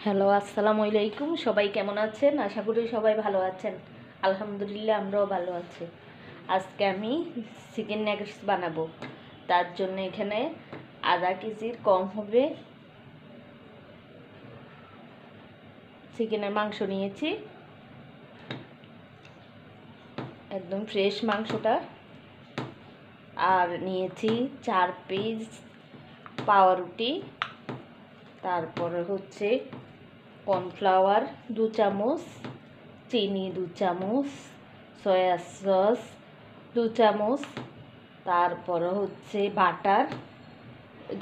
Hello, আসসালামু আলাইকুম। সবাই কেমন আছেন? আশা করি সবাই ভালো আছেন। আলহামদুলিল্লাহ, আমরাও ভালো আছি। আজকে আমি চিকেন নাগেটস বানাবো। তার জন্য এখানে আধা কেজির কম হবে চিকেনের মাংস নিয়েছি। একদম ফ্রেশ মাংসটা। আর নিয়েছি 4 পিস পাউরুটি, তারপরে হচ্ছে কর্নফ্লাওয়ার 2 চামচ, চিনি 2 চামচ, সয়া সস 2 চামচ, তারপরে হচ্ছে বাটার।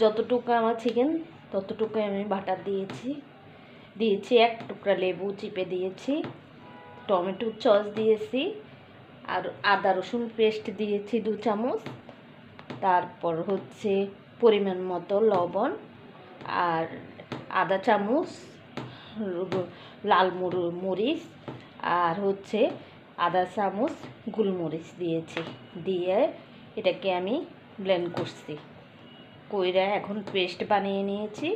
যতটুকু আমার চিকেন ততটুকু আমি বাটার দিয়েছি 1 টুকরা লেবু চিপে দিয়েছি, টমেটো সস দিয়েছি, আর আদা রসুন পেস্ট দিয়েছি 2 চামচ, তারপর হচ্ছে পরিমাণ মতো লবণ, আর আধা চামচ লাল মরিচ, আর হচ্ছে আধা চামচ গোলমরিচ দিয়েছি। দিয়ে এটাকে আমি ব্লেন্ড করছি, কইরা এখন পেস্ট বানিয়ে নিয়েছি।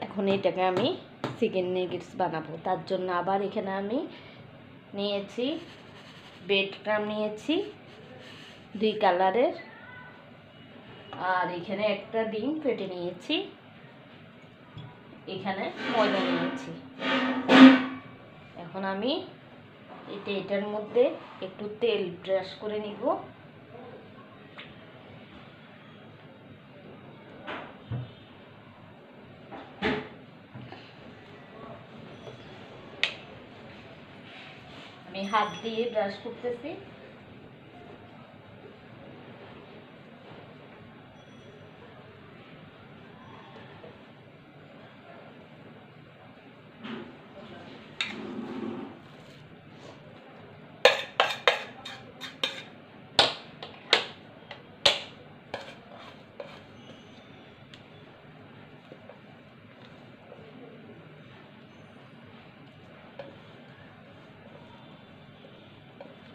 এখন এটাকে আমি চিকেন নাগেটস বানাবো। তার জন্য আবার এখানে আমি নিয়েছি ব্রেড ক্রাম্ব নিয়েছি 2 কালারের, আর এখানে একটা ডিম ফেটে নিয়েছি, এখানে ময়দা নিয়েছি। এখন আমি এটার মধ্যে একটু তেল ব্রাশ করে নিব। আমি হাত দিয়ে ব্রাশ করতেছি।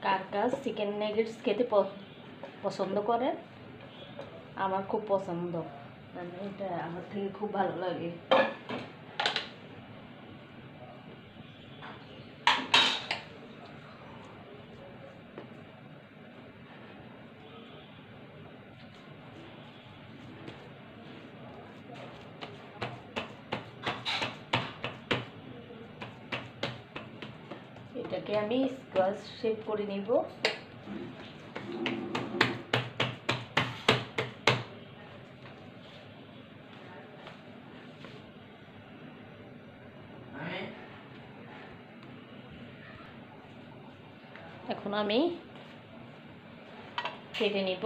কার কার চিকেন নাগেটস খেতে পছন্দ করেন? আমার খুব পছন্দ, মানে এটা আমার থেকে খুব ভালো লাগে। এটাকে আমি স্কোয়াশ শেপ করে নিব। এখন আমি কেটে নিব।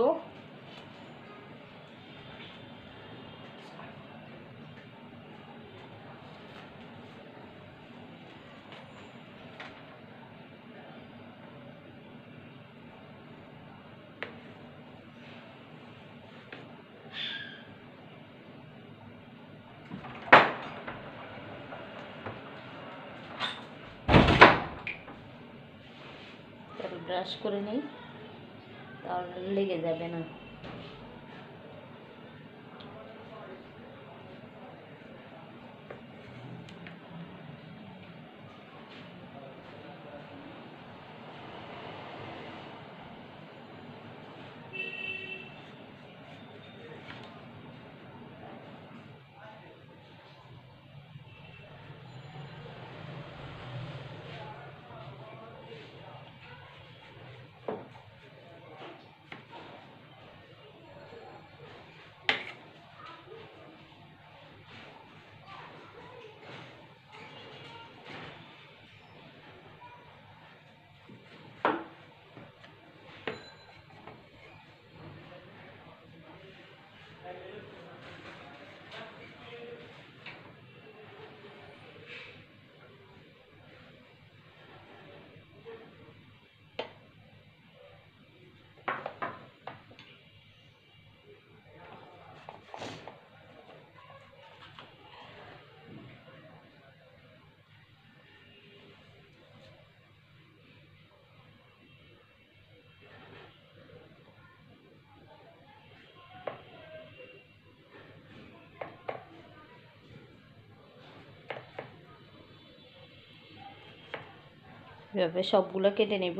ব্রাশ করে নিই, তাহলে লেগে যাবে না। এভাবে সবগুলো কেটে নেব।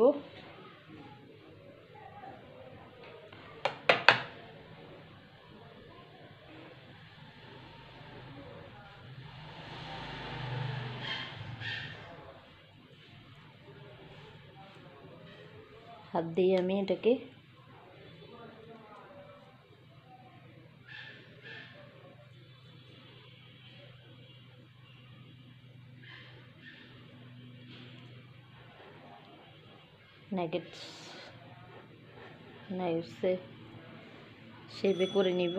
হাত দিয়ে আমি এটাকে নাগেটসে শেপে করে নিব।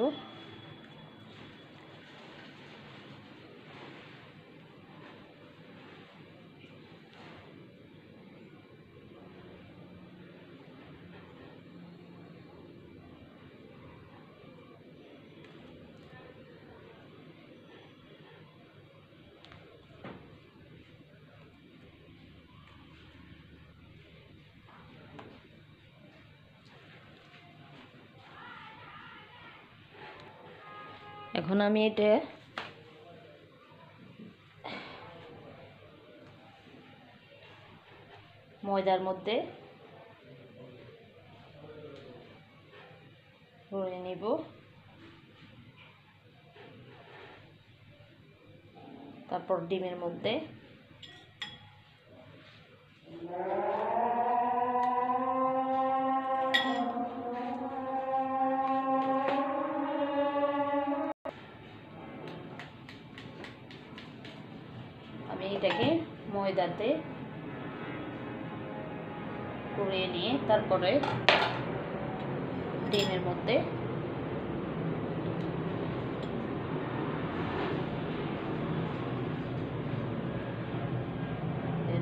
এখন আমি এটা ময়দার মধ্যে ভরে নিব। তারপর ডিমের মধ্যে আমি এটাকে ময়দাতে করে নিয়ে তারপরে ডিমের মধ্যে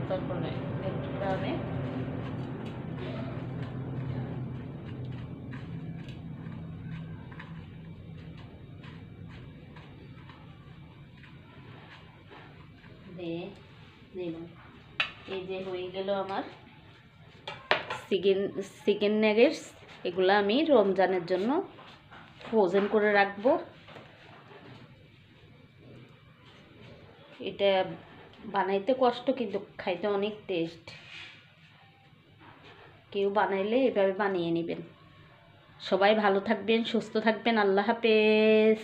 তারপরে আমি দিয়ে দিলাম। এই যে হয়ে গেল আমার চিকেন নাগেটস। এগুলো আমি রমজানের জন্য ফ্রোজেন করে রাখবো। এটা বানাইতে কষ্ট কিন্তু খাইতে অনেক টেস্ট। কেউ বানাইলে এভাবে বানিয়ে নেবেন। সবাই ভালো থাকবেন, সুস্থ থাকবেন। আল্লাহ হাফেজ।